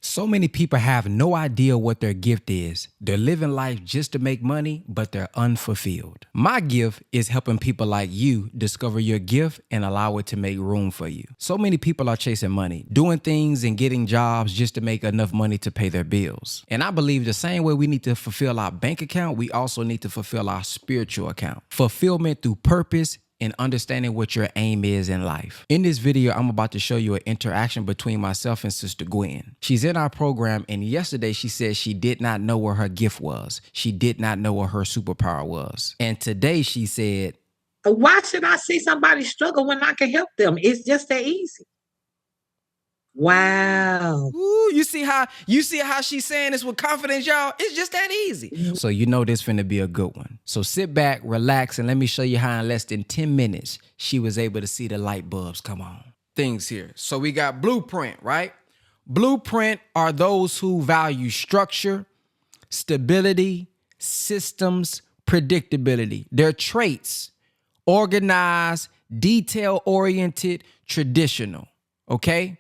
So many people have no idea what their gift is. They're living life just to make money, but they're unfulfilled. My gift is helping people like you discover your gift and allow it to make room for you. So many people are chasing money, doing things and getting jobs just to make enough money to pay their bills. And I believe the same way we need to fulfill our bank account, we also need to fulfill our spiritual account. Fulfillment through purpose and understanding what your aim is in life. In this video, I'm about to show you an interaction between myself and Sister Gwen. She's in our program, and yesterday she said she did not know what her gift was. She did not know what her superpower was. And today she said, why should I see somebody struggle when I can help them? It's just that easy. Wow. Ooh, you see how she's saying this with confidence, y'all? It's just that easy. So you know this finna be a good one. So sit back, relax, and let me show you how in less than 10 minutes she was able to see the light bulbs come on. Things here. So we got blueprint, right? Blueprint are those who value structure, stability, systems, predictability. Their traits: organized, detail-oriented, traditional, okay?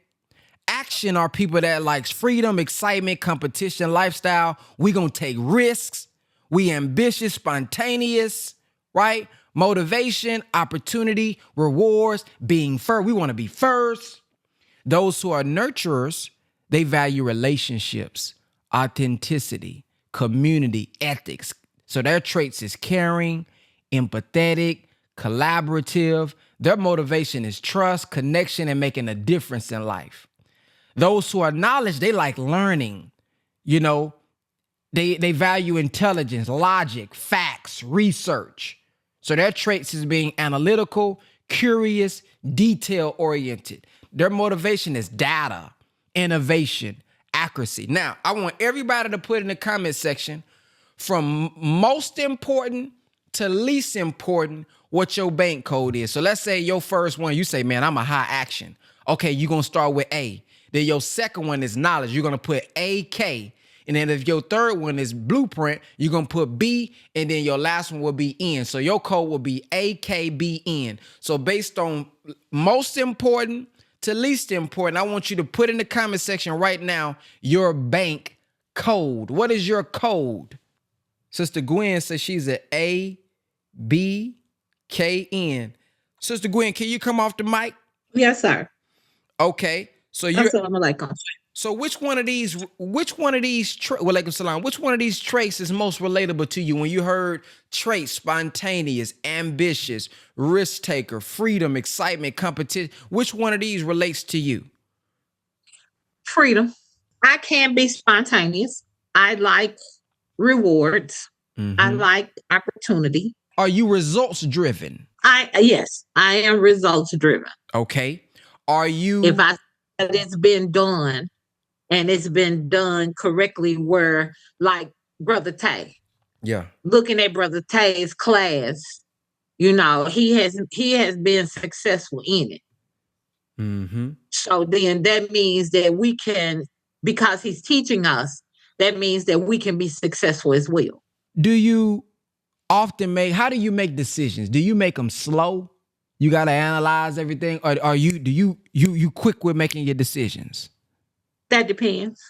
Action are people that likes freedom, excitement, competition, lifestyle. We gonna take risks. We ambitious, spontaneous, right? Motivation, opportunity, rewards, being first. We want to be first. Those who are nurturers, they value relationships, authenticity, community, ethics. So their traits is caring, empathetic, collaborative. Their motivation is trust, connection, and making a difference in life. Those who are knowledge, they like learning, you know, they value intelligence, logic, facts, research. So their traits is being analytical, curious, detail-oriented. Their motivation is data, innovation, accuracy. Now, I want everybody to put in the comment section from most important to least important what your bank code is. So let's say your first one, you say, man, I'm a high action. Okay, you're going to start with A. Then your second one is knowledge. You're going to put AK. And then if your third one is blueprint, you're going to put B. And then your last one will be N. So your code will be AKBN. So based on most important to least important, I want you to put in the comment section right now your bank code. What is your code? Sister Gwen says she's an ABKN. Sister Gwen, can you come off the mic? Yes, sir. Okay. So which one of these traits is most relatable to you when you heard traits: spontaneous, ambitious, risk taker, freedom, excitement, competition? Which one of these relates to you? Freedom. I can be spontaneous. I like rewards. I like opportunity. Are you results driven? Yes, I am results driven. Okay. Are you? If it's been done and it's been done correctly, where like Brother Tay. Yeah. Looking at Brother Tay's class, you know, he has been successful in it. So then that means that we can, because he's teaching us, that means that we can be successful as well. Do you often how do you make decisions? Do you make them slow? You got to analyze everything, or are you quick with making your decisions? That depends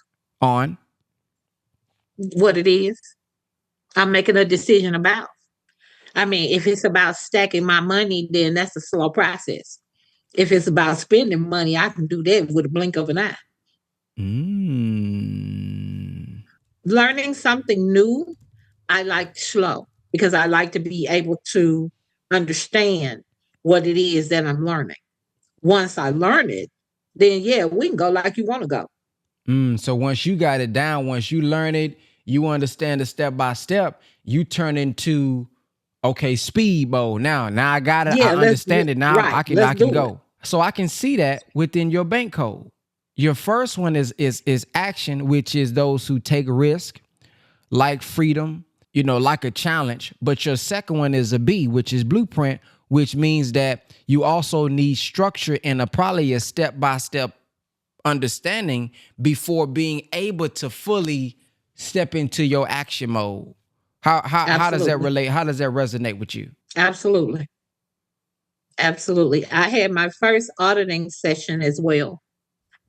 on what it is I'm making a decision about. I mean, if it's about stacking my money, then that's a slow process. If it's about spending money, I can do that with a blink of an eye. Learning something new, I like slow, because I like to be able to understand what it is that I'm learning. Once I learn it, then yeah, we can go like you want to go. So once you got it down, once you learn it, you understand it step by step, you turn into, okay, speed mode. Now I got it. I understand it. Now right, I can go. So I can see that within your bank code. Your first one is action, which is those who take risk, like freedom, you know, like a challenge. But your second one is a B, which is blueprint, which means that you also need structure and probably a step-by-step understanding before being able to fully step into your action mode. How does that relate? How does that resonate with you? Absolutely. I had my first auditing session as well.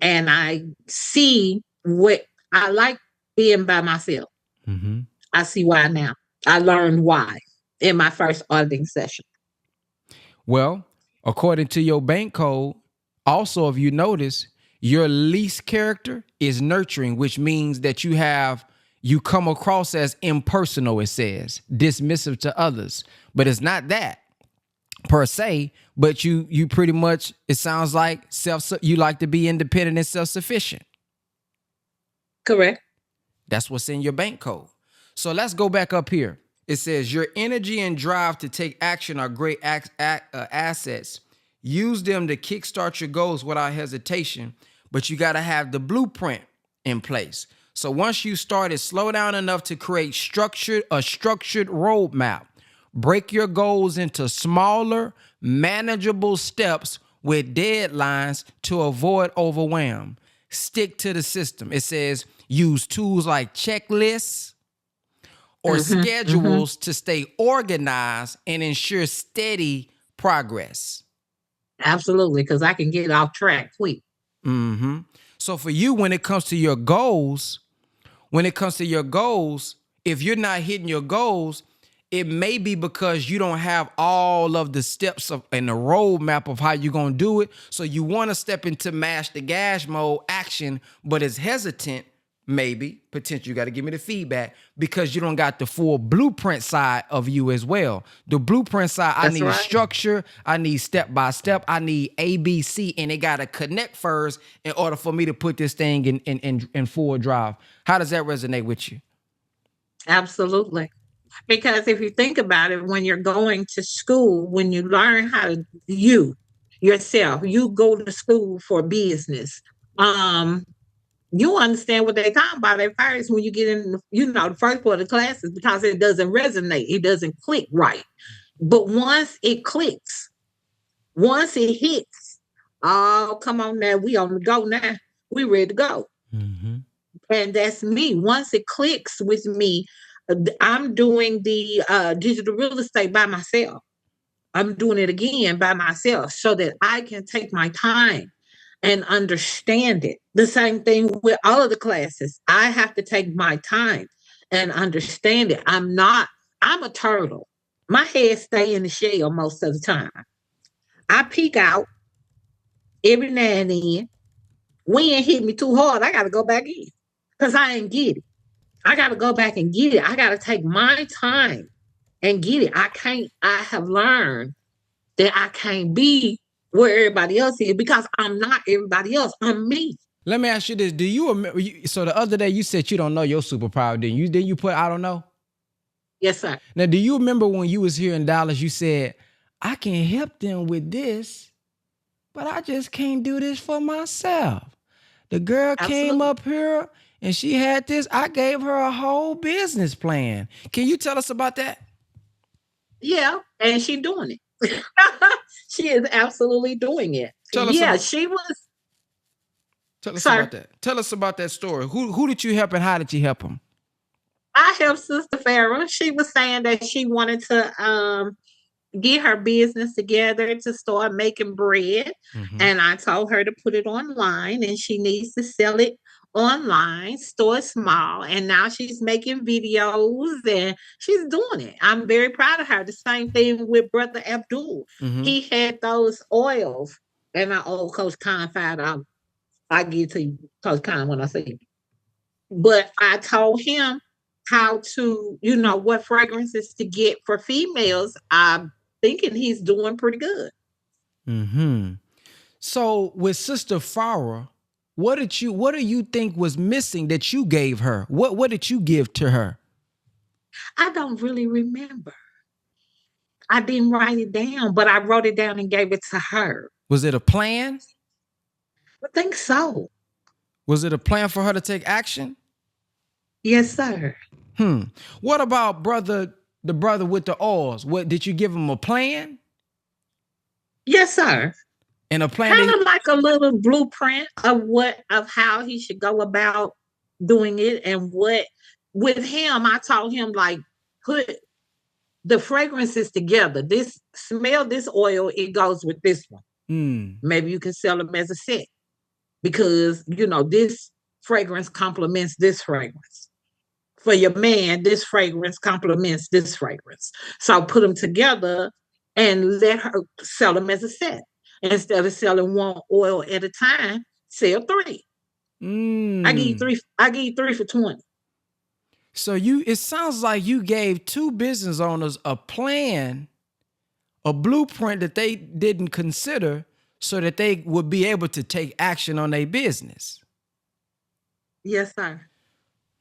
And I see what I like being by myself. Mm-hmm. I see why now. I learned why in my first auditing session. Well, according to your bank code, also, if you notice, your least character is nurturing, which means that you come across as impersonal, it says, dismissive to others. But it's not that per se, but you pretty much, it sounds like you like to be independent and self-sufficient. Correct. That's what's in your bank code. So let's go back up here. It says your energy and drive to take action are great assets. Use them to kickstart your goals without hesitation, but you got to have the blueprint in place. So once you started, slow down enough to create a structured roadmap. Break your goals into smaller, manageable steps with deadlines to avoid overwhelm. Stick to the system. It says use tools like checklists or schedules to stay organized and ensure steady progress. Absolutely, because I can get off track quick. Mm-hmm. So for you, when it comes to your goals, if you're not hitting your goals, it may be because you don't have all of the steps and the roadmap of how you're going to do it. So you want to step into mash the gas mode action, but it's hesitant, maybe, potentially. You got to give me the feedback because you don't got the full blueprint side of you as well. The blueprint side, I need structure. I need step by step. I need ABC, and it got to connect first in order for me to put this thing in full drive. How does that resonate with you? Absolutely. Because if you think about it, when you're going to school, when you learn how to yourself, you go to school for business. You understand what they're talking about at first when you get in, the first part of the classes because it doesn't resonate. It doesn't click right. But once it clicks, once it hits, oh, come on now, we on the go now. We ready to go. Mm-hmm. And that's me. Once it clicks with me, I'm doing the digital real estate by myself. I'm doing it again by myself so that I can take my time and understand it. The same thing with all of the classes. I have to take my time and understand it. I'm a turtle. My head stay in the shell most of the time. I peek out every now and then. Wind hit me too hard. I got to go back in because I ain't get it. I got to go back and get it. I got to take my time and get it. I have learned that I can't be where everybody else is because I'm not everybody else. I'm me. Let me ask you this. Do you remember? So the other day you said you don't know your superpower, didn't you? Didn't you put I don't know? Yes, sir. Now, do you remember when you was here in Dallas, you said, I can help them with this, but I just can't do this for myself. The girl came up here and she had this. I gave her a whole business plan. Can you tell us about that? Yeah, and she's doing it. She is absolutely doing it. She was. Tell us about that. Tell us about that story. Who did you help and how did you help him? I helped Sister Farrah. She was saying that she wanted to get her business together to start making bread. Mm-hmm. And I told her to put it online and she needs to sell it online, store small. And now she's making videos and she's doing it. I'm very proud of her. The same thing with Brother Abdul. Mm-hmm. He had those oils. And I owe Coach Khan $5. I give to you, Coach Khan, when I see you. But I told him how to, what fragrances to get for females. I'm thinking he's doing pretty good. Mm-hmm. So with Sister Farrah, what do you think was missing that you gave her? What did you give to her? I don't really remember. I didn't write it down, but I wrote it down and gave it to her. Was it a plan? I think so. Was it a plan for her to take action? Yes, sir. What about the brother with the oils? What did you give him a plan? Yes, sir. And a plan kind of like a little blueprint of how he should go about doing it and what with him. I told him put the fragrances together. Smell this oil, it goes with this one. Maybe you can sell them as a set because this fragrance complements this fragrance. For your man, this fragrance complements this fragrance. So put them together and let her sell them as a set. Instead of selling one oil at a time, sell 3. I give you 3. I give you 3 for 20. So it sounds like you gave 2 business owners a plan, a blueprint that they didn't consider so that they would be able to take action on their business. Yes, sir.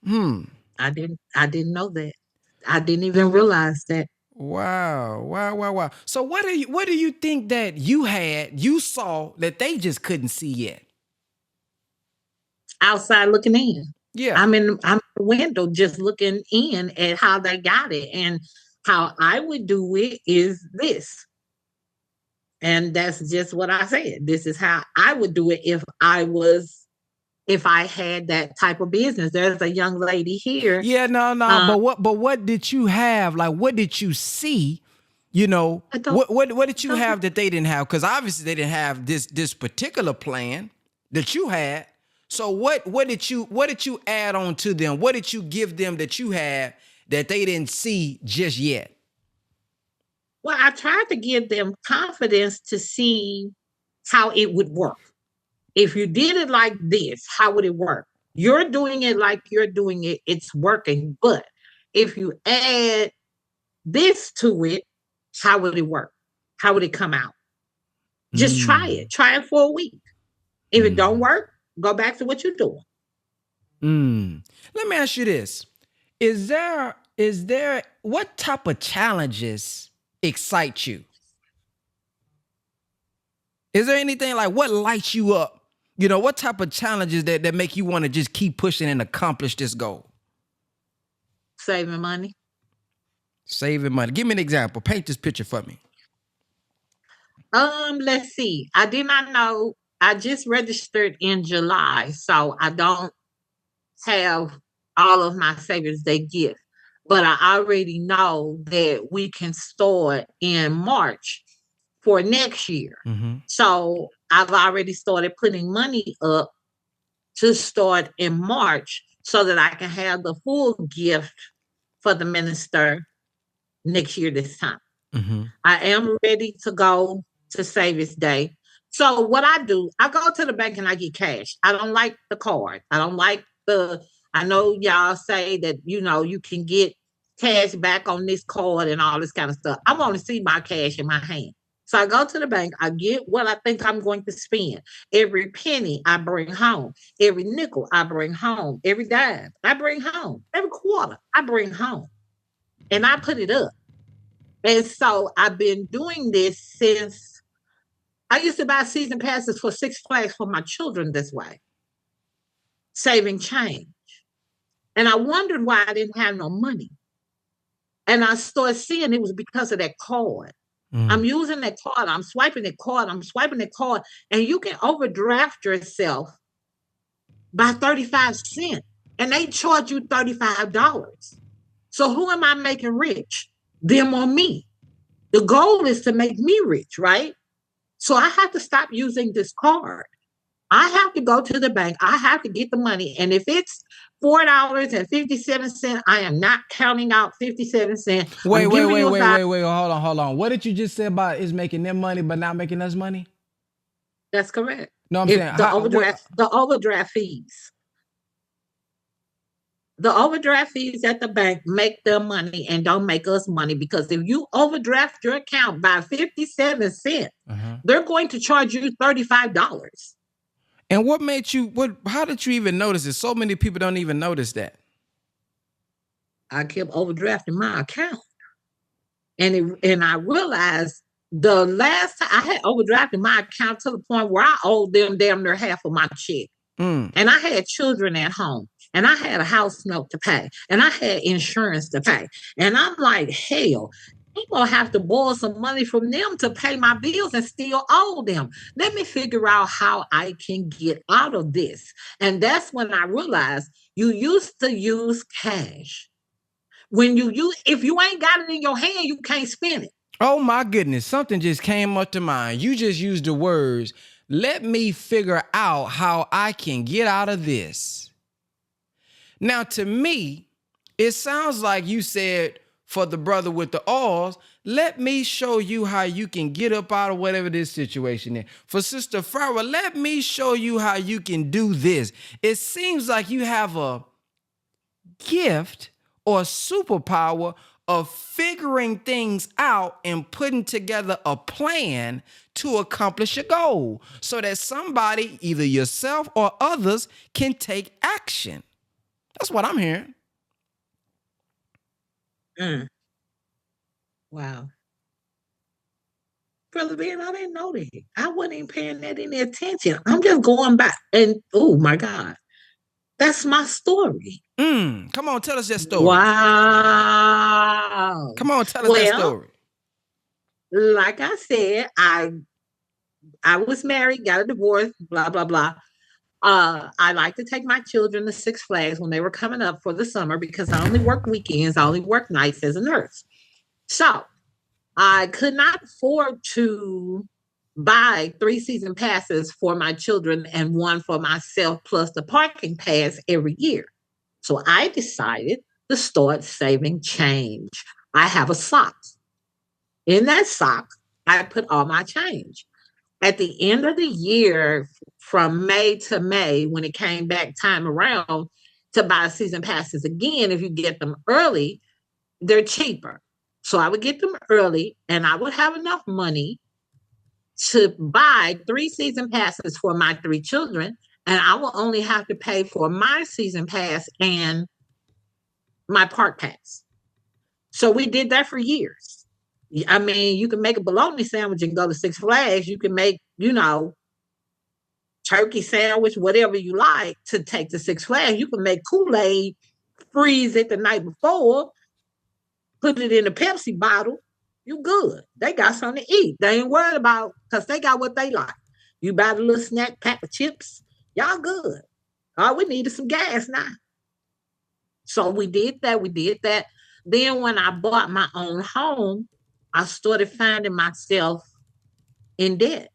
I didn't know that. I didn't even realize that. Wow. So what do you think that you saw that they just couldn't see yet? Outside looking in. Yeah. I'm in the window just looking in at how they got it. And how I would do it is this. And that's just what I said. This is how I would do it if I had that type of business. There's a young lady here. Yeah, no. But what did you have? Like, what did you see? You know, what did you have that they didn't have? Because obviously they didn't have this particular plan that you had. So what did you add on to them? What did you give them that you had that they didn't see just yet? Well, I tried to give them confidence to see how it would work. If you did it like this, how would it work? You're doing it like you're doing it. It's working. But if you add this to it, how would it work? How would it come out? Just try it. Try it for a week. If it don't work, go back to what you're doing. Let me ask you this. Is there what type of challenges excite you? Is there anything like what lights you up? You know, what type of challenges that make you want to just keep pushing and accomplish this goal? Saving money. Saving money. Give me an example. Paint this picture for me. Let's see. I did not know. I just registered in July, so I don't have all of my savings they give. But I already know that we can start in March for next year. So I've already started putting money up to start in March so that I can have the full gift for the minister next year this time. I am ready to go to Savings Day. So what I do, I go to the bank and I get cash. I don't like the card. I don't like I know y'all say that, you know, you can get cash back on this card and all this kind of stuff. I want to see my cash in my hand. So I go to the bank, I get what I think I'm going to spend. Every penny I bring home. Every nickel I bring home. Every dime I bring home. Every quarter I bring home. And I put it up. And so I've been doing this since I used to buy season passes for Six Flags for my children this way. Saving change. And I wondered why I didn't have no money. And I started seeing it was because of that card. I'm using that card. I'm swiping that card. And you can overdraft yourself by 35 cents. And they charge you $35. So who am I making rich? Them or me? The goal is to make me rich, right? So I have to stop using this card. I have to go to the bank. I have to get the money. And if it's $4.57, I am not counting out 57 cents. Wait. Hold on. What did you just say about is making them money but not making us money? That's correct. No, I'm saying the overdraft fees. The overdraft fees at the bank make them money and don't make us money, because if you overdraft your account by 57 cents, they're going to charge you $35. And what made you, how did you even notice it? So many people don't even notice that. I kept overdrafting my account. And I realized the last time I had overdrafted my account to the point where I owed them damn near half of my check. And I had children at home. And I had a house note to pay. And I had insurance to pay. And I'm like, hell, I'm going to have to borrow some money from them to pay my bills and still owe them. Let me figure out how I can get out of this. And that's when I realized you used to use cash. If you ain't got it in your hand, you can't spend it. Oh my goodness. Something just came up to mind. You just used the words, let me figure out how I can get out of this. Now, to me, it sounds like you said for the brother with the oils, let me show you how you can get up out of whatever this situation is. For Sister Farrah, let me show you how you can do this. It seems like you have a gift or superpower of figuring things out and putting together a plan to accomplish a goal so that somebody, either yourself or others, can take action. That's what I'm hearing. Wow. Brother Ben, I didn't know that. I wasn't even paying that any attention. I'm just going back and oh my God. That's my story. Come on, tell us that story. Wow. Come on, tell us that story. Like I said, I was married, got a divorce, blah, blah, blah. I like to take my children to Six Flags when they were coming up for the summer because I only work weekends, I only work nights as a nurse. So I could not afford to buy 3 season passes for my children and one for myself, plus the parking pass every year. So I decided to start saving change. I have a sock. In that sock, I put all my change. At the end of the year, from May to May, when it came back time around to buy season passes again, if you get them early, they're cheaper. So I would get them early and I would have enough money to buy 3 season passes for my 3 children. And I will only have to pay for my season pass and my park pass. So we did that for years. I mean, you can make a bologna sandwich and go to Six Flags. You can make, turkey sandwich, whatever you like to take to Six Flags. You can make Kool-Aid, freeze it the night before, put it in a Pepsi bottle. You good. They got something to eat. They ain't worried about, because they got what they like. You buy the little snack pack of chips, y'all good. All we need is some gas now. So we did that. Then when I bought my own home, I started finding myself in debt.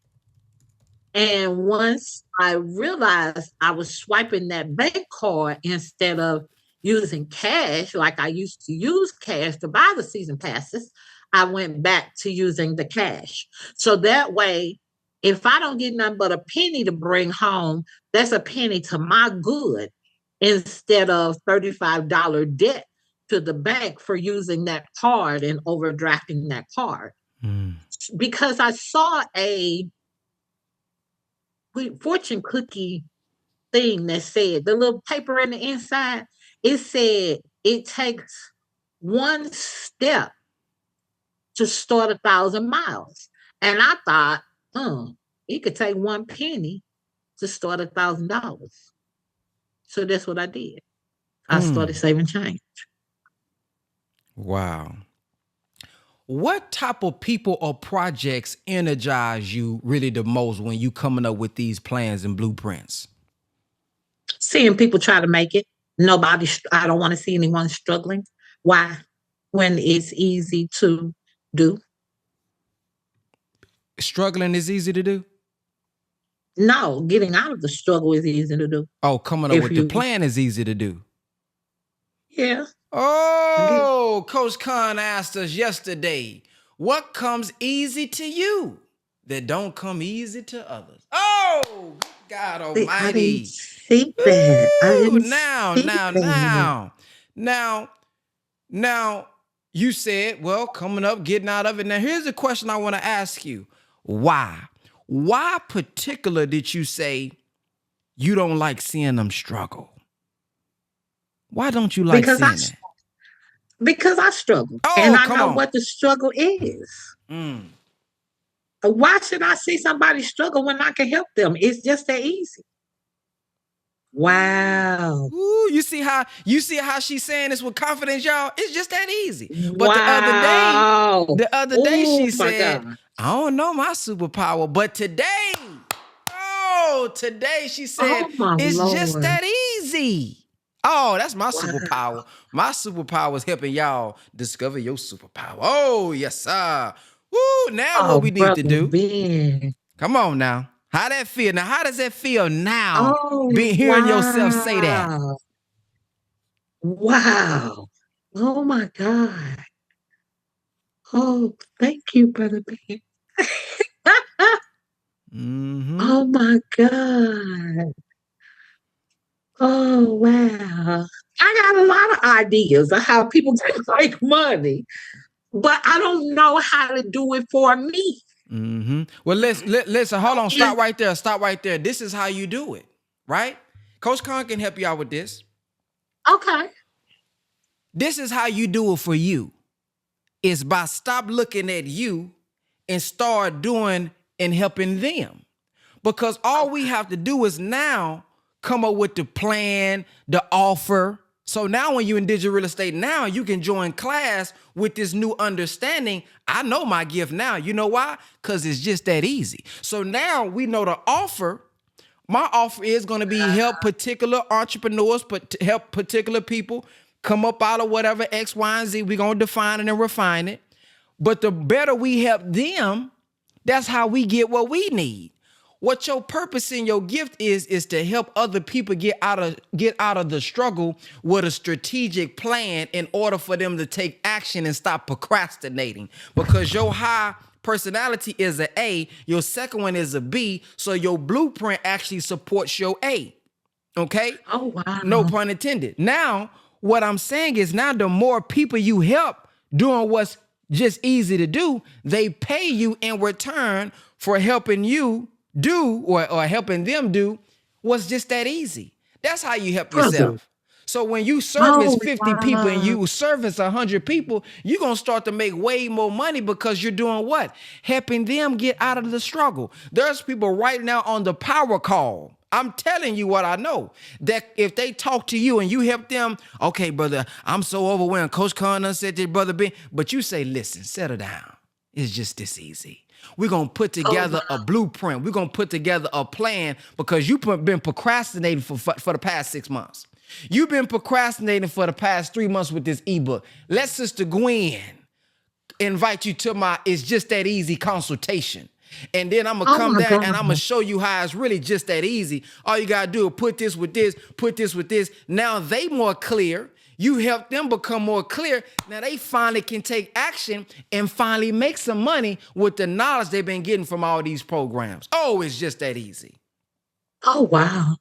And once I realized I was swiping that bank card instead of using cash, like I used to use cash to buy the season passes, I went back to using the cash. So that way, if I don't get nothing but a penny to bring home, that's a penny to my good instead of $35 debt to the bank for using that card and overdrafting that card. Because I saw a fortune cookie thing that said, the little paper in the inside, it said it takes one step to start 1,000 miles. And I thought, it could take one penny to start $1,000. So that's what I did. I started saving change. Wow. What type of people or projects energize you really the most when you coming up with these plans and blueprints? Seeing people try to make it. I don't want to see anyone struggling. Why? When it's easy to do. Struggling is easy to do? No, getting out of the struggle is easy to do. Oh, coming up with the plan is easy to do. Yeah. Oh, Coach Khan asked us yesterday, what comes easy to you that don't come easy to others? Oh, God Almighty. I didn't see that. Now, you said, well, coming up, getting out of it. Now, here's the question I want to ask you. Why? Why particular did you say you don't like seeing them struggle? Why don't you like seeing that? Because I struggle. And I know what the struggle is. Why should I see somebody struggle when I can help them? It's just that easy. Wow. Ooh, you see how she's saying this with confidence, y'all? It's just that easy. But the other day she said, I don't know my superpower, but today she said, it's just that easy. Oh, that's my superpower. My superpower is helping y'all discover your superpower. Oh, yes, sir. Woo, now what we need to do. Ben. Come on now. How that feel? Now, how does that feel now? Hearing yourself say that. Wow. Oh my God. Oh, thank you, Brother Ben. Mm-hmm. Oh my God. Oh wow. I got a lot of ideas of how people can make money, but I don't know how to do it for me. Mm-hmm. Well, listen, hold on, stop right there. Stop right there. This is how you do it, right? Coach Khan can help you out with this. Okay. This is how you do it for you. Is by stop looking at you and start doing and helping them. Because all we have to do is now come up with the plan, the offer. So now when you're in digital real estate, now you can join class with this new understanding. I know my gift now. You know why? Because it's just that easy. So now we know the offer. My offer is going to be help particular entrepreneurs, but help particular people come up out of whatever X, Y, and Z. We're going to define it and refine it. But the better we help them, that's how we get what we need. What your purpose and your gift is to help other people get out of the struggle with a strategic plan in order for them to take action and stop procrastinating. Because your high personality is an A, your second one is a B, so your blueprint actually supports your A. Okay? Oh wow. No pun intended. Now, what I'm saying is now the more people you help doing what's just easy to do, they pay you in return for helping you do or helping them do what's just that easy. That's how you help yourself. So when you service 50 people and you service 100 people, you're going to start to make way more money because you're doing what? Helping them get out of the struggle. There's people right now on the power call. I'm telling you what I know, that if they talk to you and you help them, okay, brother, I'm so overwhelmed. Coach Khan done said this, Brother Ben, but you say, listen, settle down. It's just this easy. We're going to put together a blueprint. We're going to put together a plan because you've been procrastinating for the past 6 months. You've been procrastinating for the past 3 months with this ebook. Let Sister Gwen invite you to my It's Just That Easy consultation. And then I'm going to come down and I'm going to show you how it's really just that easy. All you got to do is put this with this, put this with this. Now they more clear. You help them become more clear. Now they finally can take action and finally make some money with the knowledge they've been getting from all these programs. Oh, it's just that easy. Oh, wow.